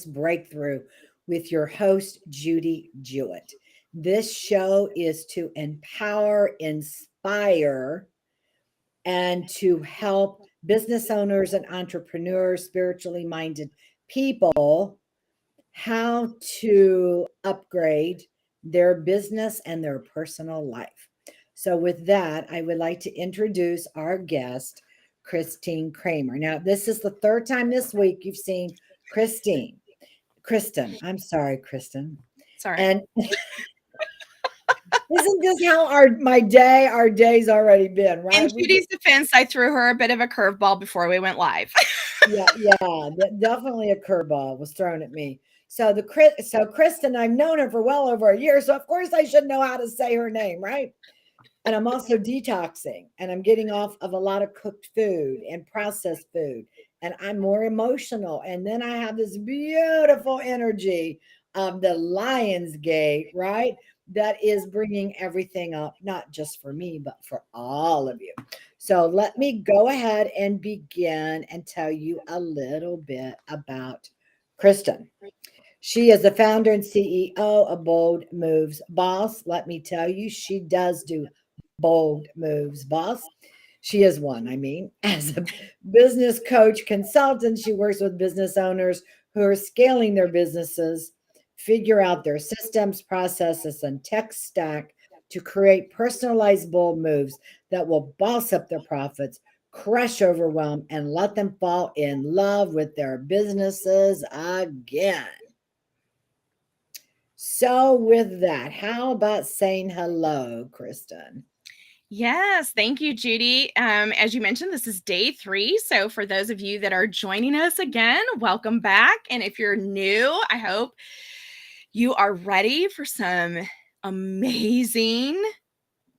Breakthrough with your host, Judy Jewett. This show is to empower, inspire, and to help business owners and entrepreneurs, spiritually minded people, how to upgrade their business and their personal life. So, with that, I would like to introduce our guest, Christine Kramer. Now, this is the third time this week you've seen Christine. Kristen, I'm sorry, Kristen. Sorry. And isn't this how our day's already been, In right? We just Judy's defense, I threw her a bit of a curveball before we went live. yeah, definitely a curveball was thrown at me. So Kristen, I've known her for well over a year, so of course I should know how to say her name, right? And I'm also detoxing and I'm getting off of a lot of cooked food and processed food. And I'm more emotional. And then I have this beautiful energy of the Lion's Gate, right? That is bringing everything up, not just for me, but for all of you. So let me go ahead and begin and tell you a little bit about Kristen. She is the founder and CEO of Bold Moves Boss. Let me tell you, she does do bold moves, boss. She is one, I mean, as a business coach consultant, she works with business owners who are scaling their businesses, figure out their systems, processes, and tech stack to create personalized bold moves that will boss up their profits, crush overwhelm, and let them fall in love with their businesses again. So, with that, how about saying hello, Kristen? Yes, thank you, Judy. As you mentioned, this is day 3. So, for those of you that are joining us again, welcome back. And if you're new, I hope you are ready for some amazing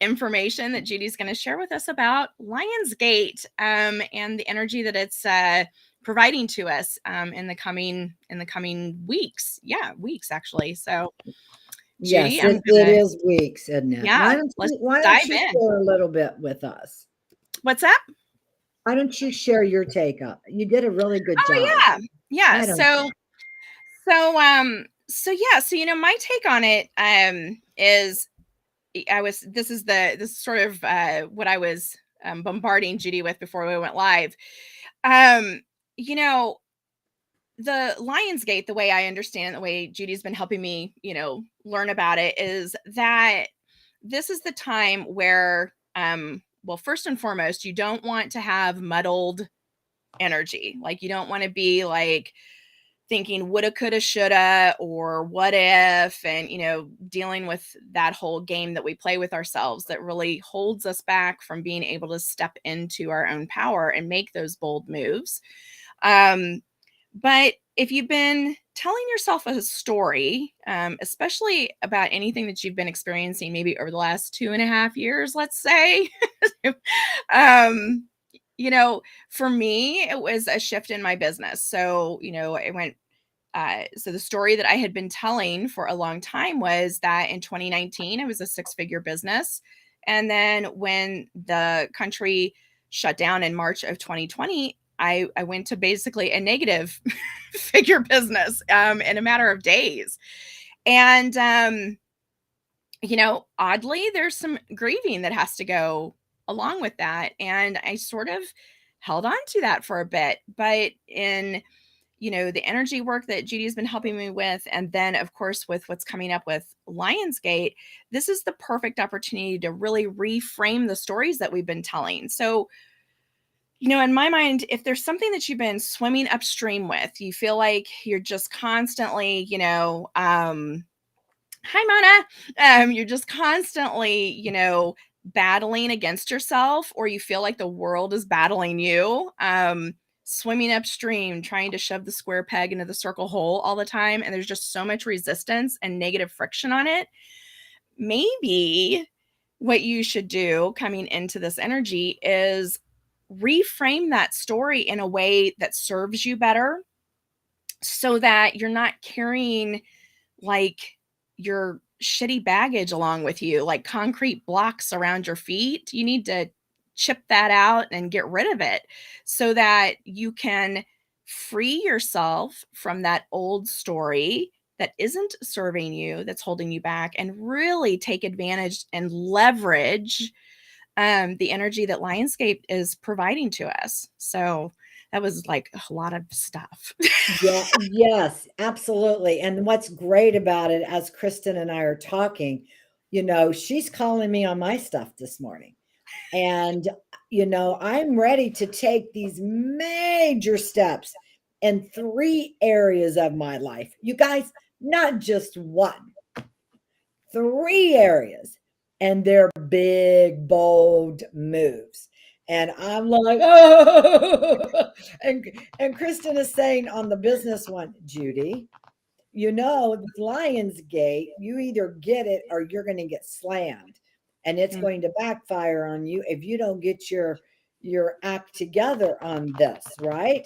information that Judy's going to share with us about Lionsgate and the energy that it's providing to us in the coming weeks. Yeah, weeks actually. So, Judy, Yes, I'm it gonna is weeks, isn't it? yeah, let's Why don't dive you in. share a little bit with us? What's that? Why don't you share your take up? You did a really good Oh job. yeah. Yeah. Why don't So you? so yeah, so my take on it is this is sort of what I was bombarding Judy with before we went live. Um you know, the Lionsgate, the way I understand it, the way Judy's been helping me, learn about it, is that this is the time where well, first and foremost, you don't want to have muddled energy. Like, you don't want to be like thinking woulda, coulda, shoulda, or what if, and dealing with that whole game that we play with ourselves that really holds us back from being able to step into our own power and make those bold moves. um, but if you've been telling yourself a story, especially about anything that you've been experiencing maybe over the last 2.5 years, let's say, um, for me, it was a shift in my business. So, I went so the story that I had been telling for a long time was that in 2019, it was a 6-figure business. And then when the country shut down in March of 2020, I went to basically a negative figure business in a matter of days. And, oddly, there's some grieving that has to go along with that. And I sort of held on to that for a bit. But in the energy work that Judy's been helping me with, and then, of course, with what's coming up with Lionsgate, this is the perfect opportunity to really reframe the stories that we've been telling. So, in my mind, if there's something that you've been swimming upstream with, you feel like you're just constantly, hi, Mona, you're just constantly, battling against yourself, or you feel like the world is battling you, swimming upstream, trying to shove the square peg into the circle hole all the time, and there's just so much resistance and negative friction on it. Maybe what you should do coming into this energy is reframe that story in a way that serves you better, so that you're not carrying like your shitty baggage along with you, like concrete blocks around your feet. You need to chip that out and get rid of it so that you can free yourself from that old story that isn't serving you, that's holding you back, and really take advantage and leverage the energy that Lionscape is providing to us. So that was like a lot of stuff. Yeah, yes, absolutely. And what's great about it, as Kristen and I are talking, she's calling me on my stuff this morning. And, I'm ready to take these major steps in 3 areas of my life. You guys, not just one, 3 areas. And they're big, bold moves. And I'm like, oh, and Kristen is saying on the business one, Judy, with Lionsgate, you either get it or you're going to get slammed, and it's Mm, going to backfire on you if you don't get your act together on this, right?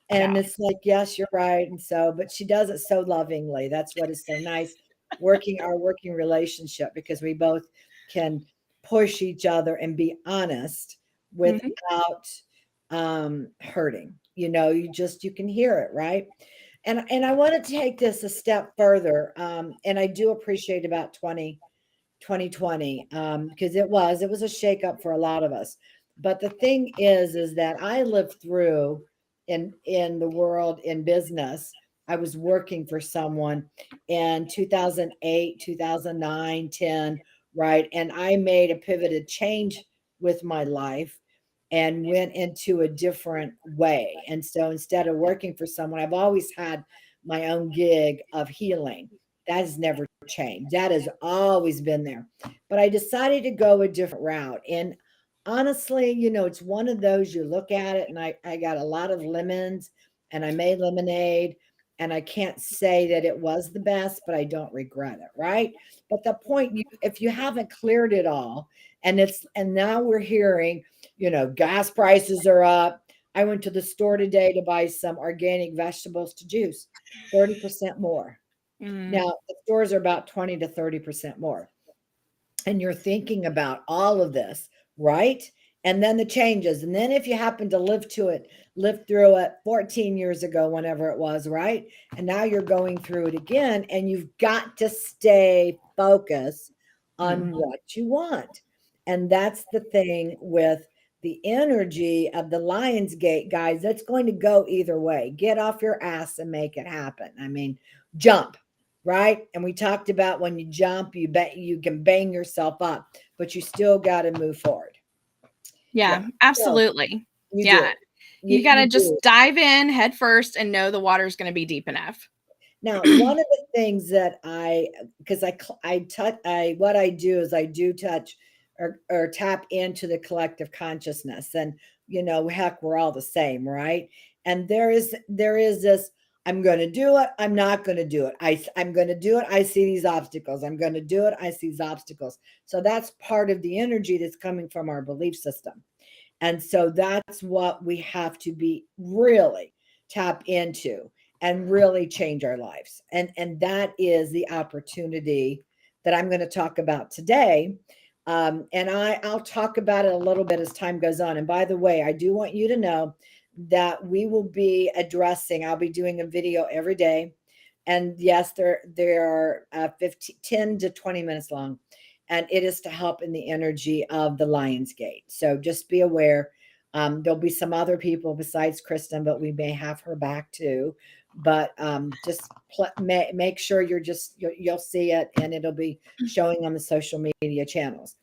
yeah. And it's like, yes, you're right. And so, but she does it so lovingly. That's what is so nice working our working relationship, because we both can push each other and be honest Mhm. without hurting. You can hear it, right? And I want to take this a step further. And I do appreciate about 2020, because it was a shakeup for a lot of us. But the thing is that I lived through in the world in business. I was working for someone in 2008, 2009, 10, right? And I made a pivoted change with my life and went into a different way. And so instead of working for someone, I've always had my own gig of healing. That has never changed. That has always been there. But I decided to go a different route. And honestly, it's one of those, you look at it, and I got a lot of lemons and I made lemonade. And I can't say that it was the best, but I don't regret it, right? But the point, if you haven't cleared it all, and now we're hearing, gas prices are up. I went to the store today to buy some organic vegetables to juice, 30% more. Mm, Now, the stores are about 20 to 30% more. And you're thinking about all of this, right? And then the changes. And then if you happen to live through it 14 years ago, whenever it was, right? And now you're going through it again, and you've got to stay focused mm. on what you want. And that's the thing with the energy of the Lionsgate, guys. That's going to go either way. Get off your ass and make it happen. I mean, jump, right? And we talked about when you jump, you bet you can bang yourself up, but you still got to move forward. Yeah. Yeah, So absolutely. you Yeah. do. You You gotta just do. dive in head first and know the water's gonna be deep enough. Now, one of the things that because I touch, what I do is I do touch or tap into the collective consciousness, and heck, we're all the same, right? And there is this. I'm going to do it. I'm not going to do it. I'm going to do it. I see these obstacles. I'm going to do it. I see these obstacles. So that's part of the energy that's coming from our belief system. And so that's what we have to be really tap into and really change our lives. And that is the opportunity that I'm going to talk about today. And I'll talk about it a little bit as time goes on. And by the way, I do want you to know that we will be addressing, I'll be doing a video every day. And yes, there are 15, 10 to 20 minutes long, and it is to help in the energy of the Lion's Gate. So just be aware. There'll be some other people besides Kristen, but we may have her back too. But just make sure you'll see it, and it'll be showing on the social media channels.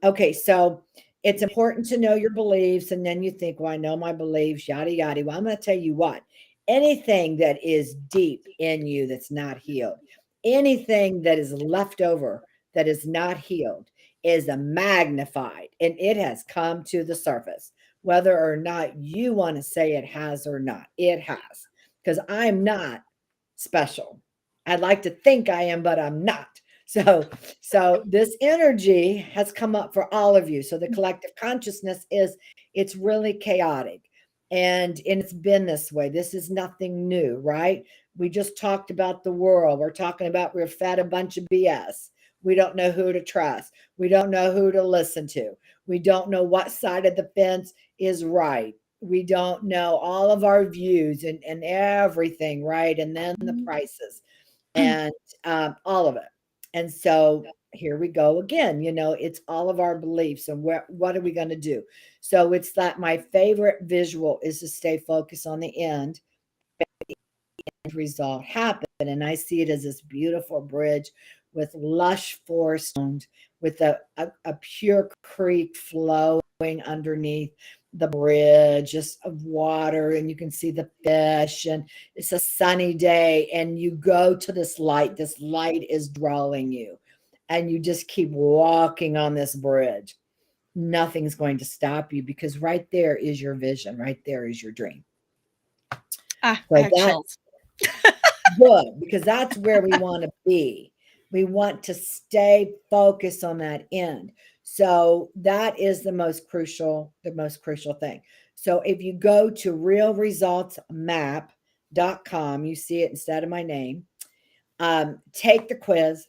Okay, so it's important to know your beliefs, and then you think, well, I know my beliefs, yada yada. Well, I'm going to tell you what. Anything that is deep in you that's not healed, anything that is left over that is not healed, is a magnified, and it has come to the surface, whether or not you want to say it has or not. It has, because I'm not special. I'd like to think I am, but I'm not. So this energy has come up for all of you. So the collective consciousness it's really chaotic. And it's been this way. This is nothing new, right? We just talked about the world. We're talking about we're fed a bunch of BS. We don't know who to trust. We don't know who to listen to. We don't know what side of the fence is right. We don't know all of our views and everything, right? And then the Mhm. prices and all of it. And so here we go again. It's all of our beliefs and what are we going to do? So it's that my favorite visual is to stay focused on the end result happen. And I see it as this beautiful bridge with lush forest with a pure creek flowing underneath the bridge, just of water, and you can see the fish, and it's a sunny day, and you go to this light. This light is drawing you, and you just keep walking on this bridge. Nothing's going to stop you because right there is your vision, right there is your dream. I So have that chills. good, because that's where we want to be. We want to stay focused on that end. So that is the most crucial thing. So if you go to realresultsmap.com, you see it instead of my name. Take the quiz.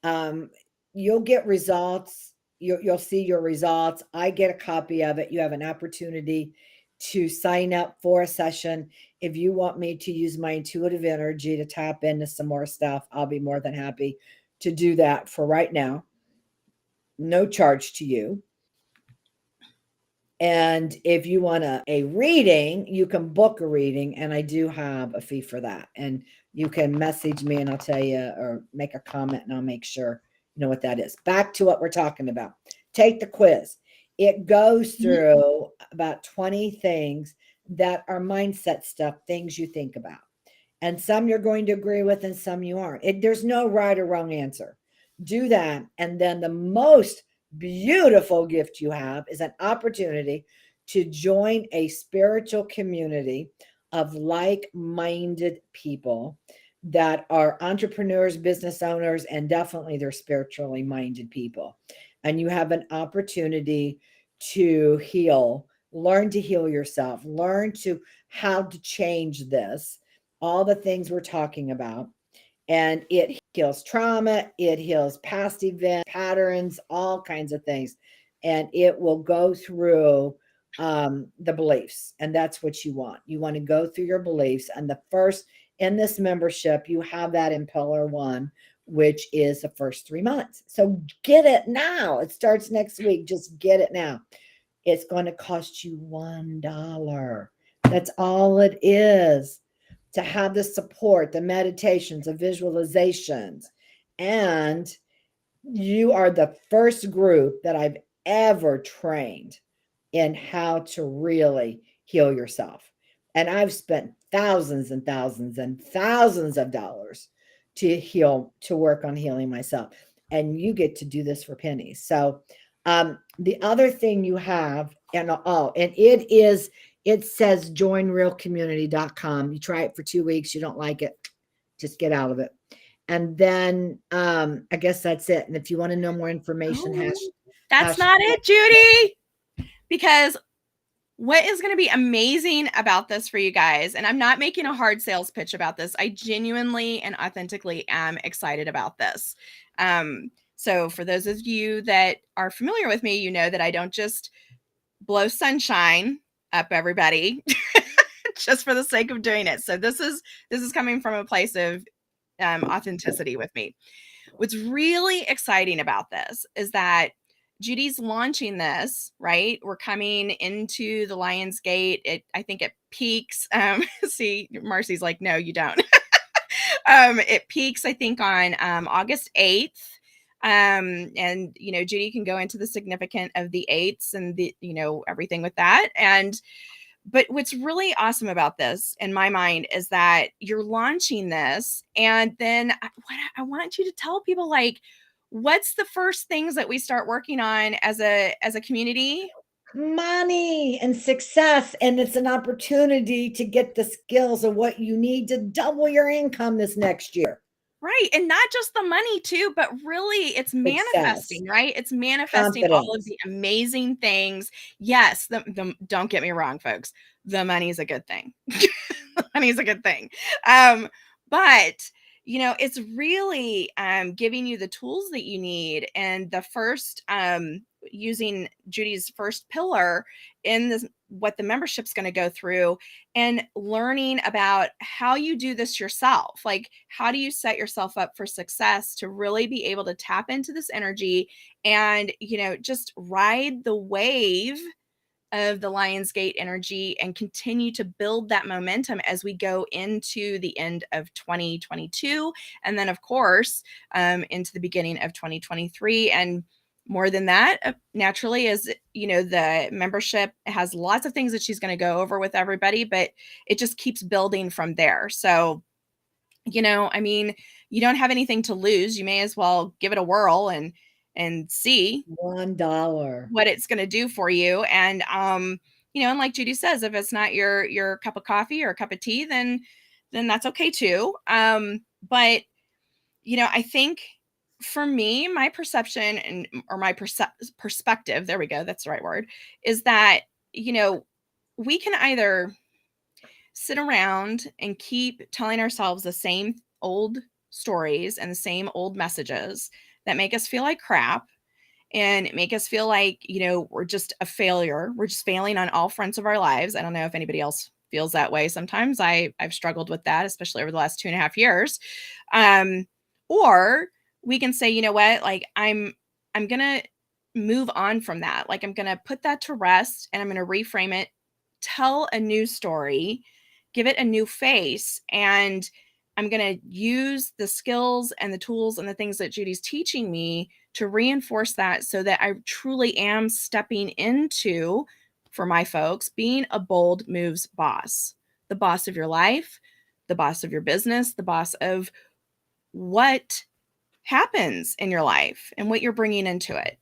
Um, you'll get results. You'll see your results. I get a copy of it. You have an opportunity to sign up for a session. If you want me to use my intuitive energy to tap into some more stuff, I'll be more than happy to do that for right now. No charge to you. And if you want a reading, you can book a reading, and I do have a fee for that. And you can message me and I'll tell you, or make a comment and I'll make sure you know what that is. Back to what we're talking about. Take the quiz. It goes Mhm. through about 20 things that are mindset stuff, things you think about. And some you're going to agree with and some you aren't. There's no right or wrong answer. Do that. And then the most beautiful gift you have is an opportunity to join a spiritual community of like minded people that are entrepreneurs, business owners, and definitely they're spiritually minded people. And you have an opportunity to heal, learn to heal yourself, learn to how to change this, all the things we're talking about. And it heals trauma, it heals past event patterns, all kinds of things. And it will go through the beliefs. And that's what you want. You want to go through your beliefs. And the first in this membership, you have that in Pillar One, which is the first 3 months. So get it now. It starts next week. Just get it now. It's going to cost you $1. That's all it is to have the support, the meditations, the visualizations. And you are the first group that I've ever trained in how to really heal yourself. And I've spent thousands and thousands and thousands of dollars to work on healing myself. And you get to do this for pennies. So the other thing you have, and it says joinrealcommunity.com. You try it for 2 weeks, you don't like it, just get out of it. And then I guess that's it. And if you want to know more information, Oh, hash that's not it, Judy. Because what is going to be amazing about this for you guys, and I'm not making a hard sales pitch about this, I genuinely and authentically am excited about this. So for those of you that are familiar with me, you know that I don't just blow sunshine up everybody just for the sake of doing it. So this is coming from a place of authenticity with me. What's really exciting about this is that Judy's launching this, right? We're coming into the Lions Gate. I think it peaks. See, Marcy's like, no, you don't. It peaks, I think, on August 8th. And Judy can go into the significance of the eights and the, everything with that. But what's really awesome about this in my mind is that you're launching this, and then I want you to tell people, like, what's the first things that we start working on as a community? money and success. And it's an opportunity to get the skills of what you need to double your income this next year. Right. And not just the money too, but really it's Success, manifesting, right? It's manifesting all of confidence. the amazing things. Yes, don't get me wrong, folks. The money is a good thing. The money is a good thing. But it's really giving you the tools that you need. And the first using Judy's first pillar in what the membership's going to go through, and learning about how you do this yourself. Like, how do you set yourself up for success to really be able to tap into this energy and, just ride the wave of the Lionsgate energy and continue to build that momentum as we go into the end of 2022. And then, of course, into the beginning of 2023. And more than that, naturally, as the membership has lots of things that she's going to go over with everybody, but it just keeps building from there. So, I mean, you don't have anything to lose. You may as well give it a whirl and see $1. what it's going to do for you. And and like Judy says, if it's not your cup of coffee or a cup of tea, then that's okay too. But I think for me, my perception or my perspective, there we go, that's the right word, is that we can either sit around and keep telling ourselves the same old stories and the same old messages that make us feel like crap and make us feel like, we're just a failure. We're just failing on all fronts of our lives. I don't know if anybody else feels that way. Sometimes I've struggled with that, especially over the last 2.5 years. Or we can say, you know what, like I'm going to move on from that. Like, I'm going to put that to rest and I'm going to reframe it, tell a new story, give it a new face, and I'm going to use the skills and the tools and the things that Judy's teaching me to reinforce that so that I truly am stepping into, for my folks, being a bold moves boss, the boss of your life, the boss of your business, the boss of what happens in your life and what you're bringing into it.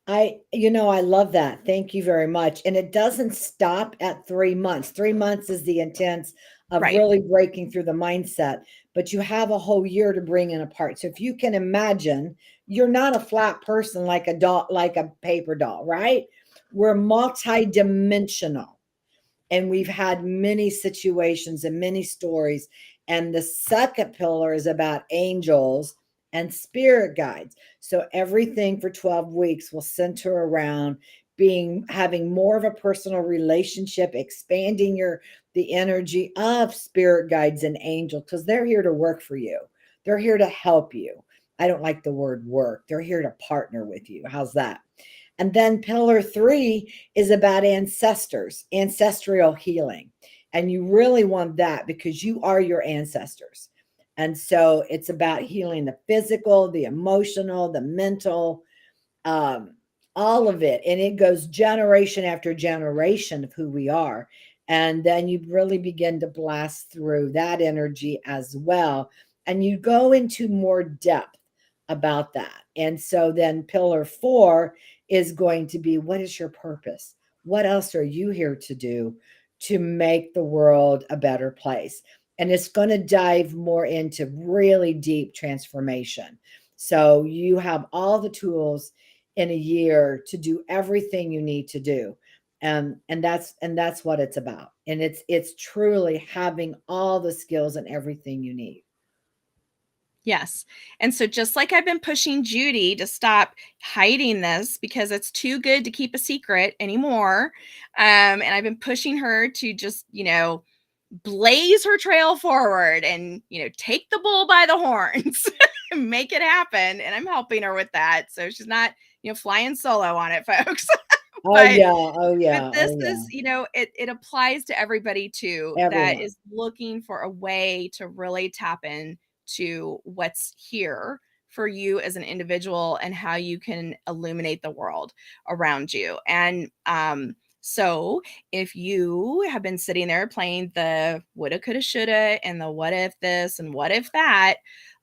I love that. Thank you very much. And it doesn't stop at 3 months. 3 months is the intense of Right. really breaking through the mindset, but you have a whole year to bring in a part. So if you can imagine, you're not a flat person like a doll, like a paper doll, right? We're multi-dimensional. And we've had many situations and many stories. And the second pillar is about angels and spirit guides. So everything for 12 weeks will center around having more of a personal relationship, expanding the energy of spirit guides and angels, because they're here to work for you. They're here to help you. I don't like the word work. They're here to partner with you. How's that? And then pillar 3 is about ancestors, ancestral healing. And you really want that because you are your ancestors. And so it's about healing the physical, the emotional, the mental, um, all of it. And it goes generation after generation of who we are. And then you really begin to blast through that energy as well. And you go into more depth about that. And so then pillar 4 is going to be, what is your purpose? What else are you here to do to make the world a better place? And it's going to dive more into really deep transformation. So you have all the tools in a year to do everything you need to do. And that's what it's about. And it's truly having all the skills and everything you need. Yes. And so just like I've been pushing Judy to stop hiding this because it's too good to keep a secret anymore. And I've been pushing her to just, blaze her trail forward and, take the bull by the horns, make it happen. And I'm helping her with that. So she's not, flying solo on it, folks. Oh but yeah, oh but yeah, this oh yeah. is, it applies to everybody too that Everyone. is looking for a way to really tap in to what's here for you as an individual and how you can illuminate the world around you. And so if you have been sitting there playing the woulda, coulda, shoulda, and the what if this and what if that,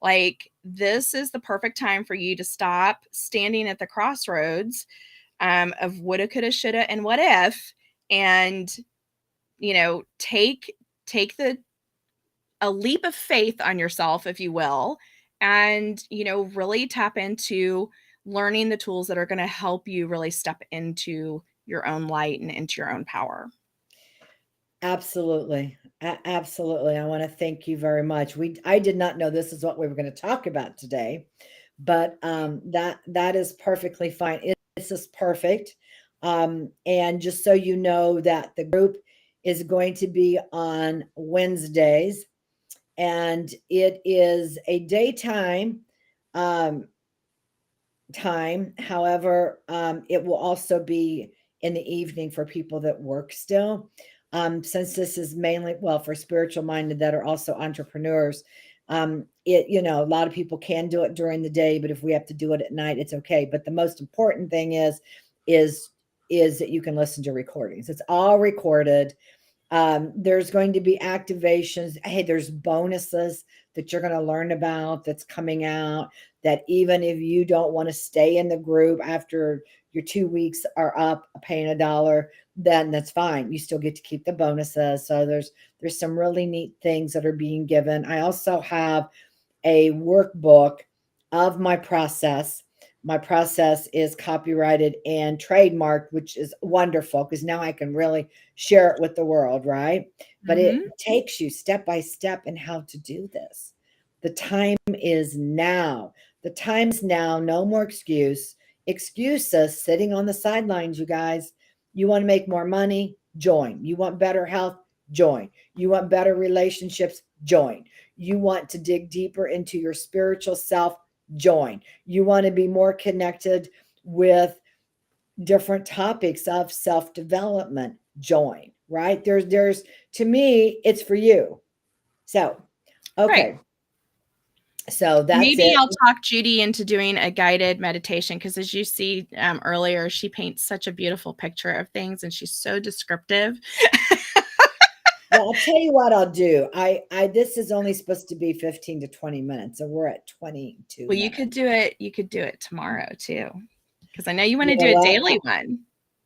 like, this is the perfect time for you to stop standing at the crossroads of woulda, coulda, shoulda, and what if, and take a leap of faith on yourself, if you will, and really tap into learning the tools that are going to help you really step into your own light and into your own power. Absolutely. Absolutely. I want to thank you very much. I did not know this is what we were going to talk about today, but that is perfectly fine. It's just perfect. And just so you know that the group is going to be on Wednesdays, and it is a daytime um, time. However, it will also be in the evening for people that work still. Since this is mainly, well, for spiritual minded that are also entrepreneurs, a lot of people can do it during the day, but if we have to do it at night, it's okay. But the most important thing is, is that you can listen to recordings. It's all recorded. There's going to be activations. Hey, there's bonuses that you're going to learn about that's coming out, that even if you don't want to stay in the group after your 2 weeks are up paying $1, then that's fine. You still get to keep the bonuses. So there's some really neat things that are being given. I also have a workbook of my process. My process is copyrighted and trademarked, which is wonderful because now I can really share it with the world, right? But it Mhm. takes you step by step in how to do this. The time is now. The time is now. No more excuses sitting on the sidelines, you guys. You want to make more money? Join. You want better health? Join. You want better relationships? Join. You want to dig deeper into your spiritual self? Join. You want to be more connected with different topics of self-development? Join. Right? There's to me, it's for you. So, Right. okay. So that's Maybe it. I'll talk Judy into doing a guided meditation because, as you see earlier, she paints such a beautiful picture of things, and she's so descriptive. Well, I'll tell you what I'll do. I this is only supposed to be 15 to 20 minutes, so we're at 22 Well, you could minutes. do it. You could do it tomorrow too, because I know you want You to know do a what? daily one.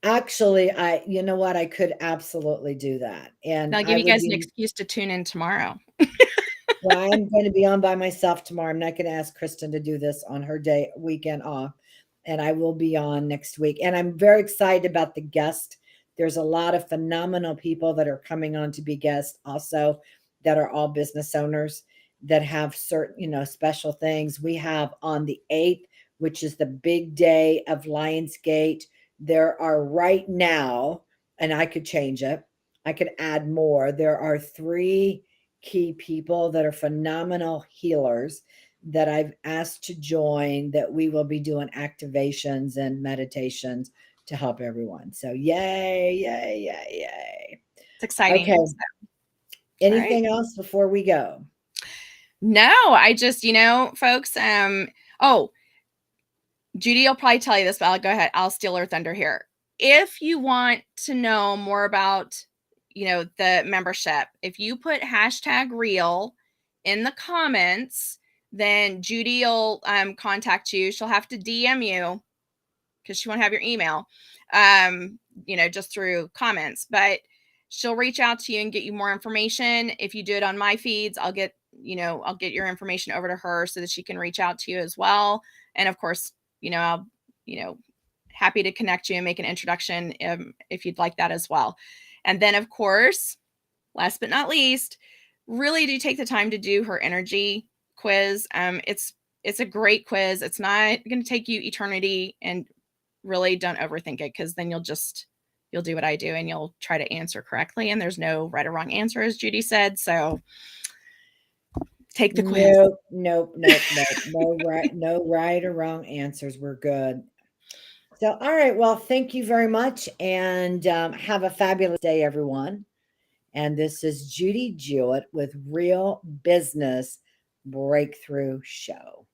Actually, you know what? I could absolutely do that. And That'll give I you would guys an be, excuse to tune in tomorrow. well, I'm going to be on by myself tomorrow. I'm not going to ask Kristen to do this on her weekend off. And I will be on next week. And I'm very excited about the guest. There's a lot of phenomenal people that are coming on to be guests also, that are all business owners that have certain, special things. We have on the 8th, which is the big day of Lionsgate. There are right now, and I could change it, I could add more. There are 3 key people that are phenomenal healers that I've asked to join, that we will be doing activations and meditations to help everyone. So yay, yay, yay, yay. It's exciting. Okay. All right. Anything else before we go? No, I just, folks, oh, Judy will probably tell you this, but I'll go ahead. I'll steal her thunder here. If you want to know more about, the membership, if you put hashtag real in the comments, then Judy will contact you. She'll have to DM you because she won't have your email, just through comments, but she'll reach out to you and get you more information. If you do it on my feeds, I'll get your information over to her so that she can reach out to you as well. And of course, I'll, happy to connect you and make an introduction if you'd like that as well. And then, of course, last but not least, really do take the time to do her energy quiz. It's a great quiz. It's not going to take you eternity, and really don't overthink it, because then you'll do what I do and you'll try to answer correctly. And there's no right or wrong answer, as Judy said. So take the quiz. Nope, nope, nope, nope. No right or wrong answers. We're good. So, all right. Well, thank you very much, and have a fabulous day, everyone. And this is Judy Jewett with Real Business Breakthrough Show.